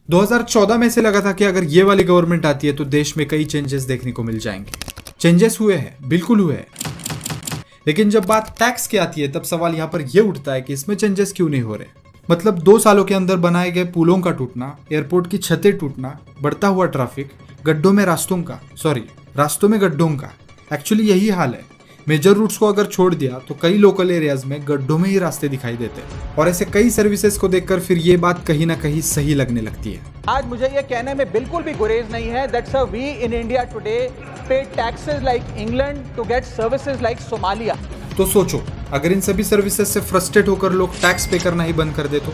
2014 में से लगा था कि अगर ये वाली गवर्नमेंट आती है तो देश में कई चेंजेस देखने को मिल जाएंगे। चेंजेस हुए हैं, बिल्कुल हुए हैं। लेकिन जब बात टैक्स की आती है तब सवाल यहाँ पर यह उठता है कि इसमें चेंजेस क्यों नहीं हो रहे। मतलब 2 सालों के अंदर बनाए गए पुलों का टूटना, एयरपोर्ट की छतें टूटना, बढ़ता हुआ ट्रैफिक, रास्तों में गड्ढों का एक्चुअली यही हाल है। मेजर रूट्स को अगर छोड़ दिया तो कई लोकल एरियाज में गड्ढों में ही रास्ते दिखाई देते हैं। और ऐसे कई सर्विसेज को देखकर फिर ये बात कहीं ना कहीं सही लगने लगती है। आज मुझे ये कहने में बिल्कुल भी गुरेज नहीं है that sir we in India today pay taxes like England to get services like Somalia. तो सोचो, अगर इन सभी सर्विसेज से फ्रस्ट्रेट होकर लोग टैक्स पे करना ही बंद कर दे तो।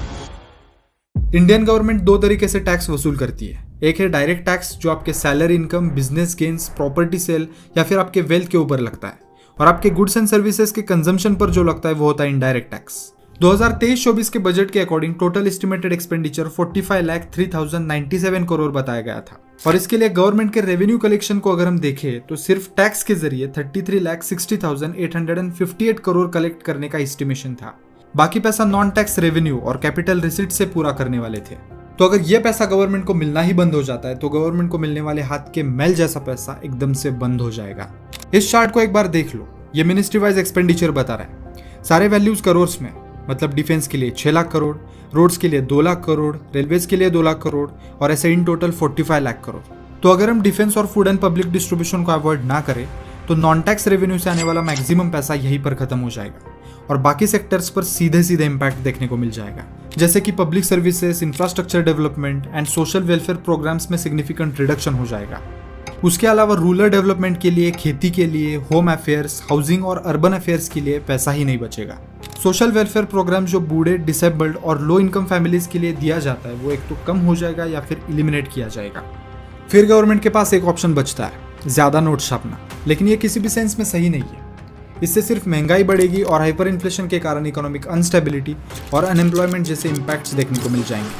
इंडियन गवर्नमेंट 2 तरीके से टैक्स वसूल करती है। एक है डायरेक्ट टैक्स जो आपके salary income, business gains, property sale या फिर आपके वेल्थ के ऊपर लगता है। और आपके गुड्स एंड सर्विसेज के कंजम्पशन पर जो लगता है वो होता है इनडायरेक्ट टैक्स। 2023-24 के बजट के according total estimated expenditure 45,03,097 crore बताया गया था। और इसके लिए गवर्नमेंट के रेवेन्यू कलेक्शन को अगर हम देखें तो सिर्फ टैक्स के जरिए 33,60,858 करोड़ कलेक्ट करने का एस्टिमेशन था। बाकी पैसा नॉन टैक्स रेवेन्यू और कैपिटल रिसीट से पूरा करने वाले थे। तो अगर यह पैसा गवर्नमेंट को मिलना ही बंद हो जाता है तो गवर्नमेंट को मिलने वाले हाथ के मैल जैसा पैसा एकदम से बंद हो जाएगा। इस चार्ट को एक बार देख लो, ये मिनिस्ट्री वाइज एक्सपेंडिचर बता रहा है। सारे वैल्यूज करोड़ में, मतलब डिफेंस के लिए 6 लाख करोड़, रोड्स के लिए 2 लाख करोड़, रेलवेज के लिए 2 लाख करोड़ और ऐसे इन टोटल 45 लाख करोड़। तो अगर हम डिफेंस और फूड एंड पब्लिक डिस्ट्रीब्यूशन को अवॉइड ना करें तो नॉन टैक्स रेवेन्यू से आने वाला मैक्सिमम पैसा यहीं पर खत्म हो जाएगा और बाकी सेक्टर्स पर सीधे सीधे इम्पैक्ट देखने को मिल जाएगा, जैसे कि public services, infrastructure development and social welfare programmes में सिग्निफिकेंट रिडक्शन हो जाएगा। उसके अलावा रूरल डेवलपमेंट के लिए, खेती के लिए, होम अफेयर्स, हाउसिंग और अर्बन अफेयर्स के लिए पैसा ही नहीं बचेगा। सोशल वेलफेयर प्रोग्राम जो बूढ़े, डिसेबल्ड और लो इनकम फैमिलीज के लिए दिया जाता है वो एक तो कम हो जाएगा या फिर एलिमिनेट किया जाएगा। फिर गवर्नमेंट के पास एक ऑप्शन बचता है, ज्यादा नोट छापना, लेकिन ये किसी भी सेंस में सही नहीं है। इससे सिर्फ महंगाई बढ़ेगी और हाइपर इन्फ्लेशन के कारण इकोनॉमिक अनस्टेबिलिटी और अनएम्प्लॉयमेंट जैसे इंपैक्ट्स देखने को मिल जाएंगे।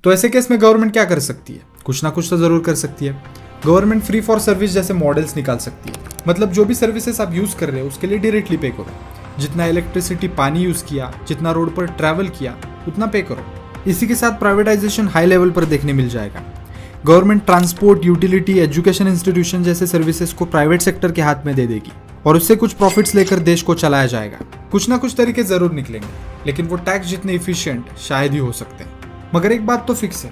तो ऐसे केस में गवर्नमेंट क्या कर सकती है? कुछ ना कुछ तो जरूर कर सकती है। गवर्नमेंट फ्री फॉर सर्विस जैसे मॉडल्स निकाल सकती है। मतलब जो भी सर्विसेज आप यूज कर रहे हो उसके लिए डायरेक्टली पे करो। जितना इलेक्ट्रिसिटी, पानी यूज किया, जितना रोड पर ट्रैवल किया, उतना पे करो। इसी के साथ प्राइवेटाइजेशन हाई लेवल पर देखने मिल जाएगा। Government transport, utility, education institution जैसे सर्विसेज को प्राइवेट सेक्टर के हाथ में दे देगी और उससे कुछ प्रॉफिट्स लेकर देश को चलाया जाएगा। कुछ ना कुछ तरीके जरूर निकलेंगे, लेकिन वो टैक्स जितने इफिशिएंट शायद ही हो सकते हैं। मगर एक बात तो फिक्स है,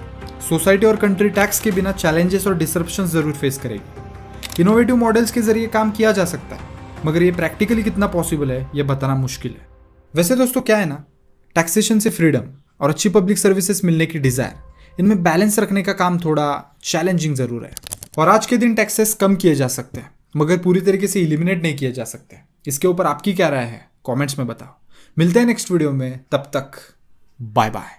सोसाइटी और कंट्री टैक्स के बिना चैलेंजेस और डिसरप्शन जरूर फेस करेगी। इनोवेटिव मॉडल्स के जरिए काम किया जा सकता है, मगर ये प्रैक्टिकली कितना पॉसिबल है ये बताना मुश्किल है। वैसे दोस्तों क्या है ना, टैक्सेशन से फ्रीडम और अच्छी पब्लिक सर्विसेज मिलने की डिजायर, इनमें बैलेंस रखने का काम थोड़ा चैलेंजिंग जरूर है। और आज के दिन टैक्सेस कम किए जा सकते हैं मगर पूरी तरीके से एलिमिनेट नहीं किए जा सकते। इसके ऊपर आपकी क्या राय है? कमेंट्स में बताओ। मिलते हैं नेक्स्ट वीडियो में, तब तक बाय बाय।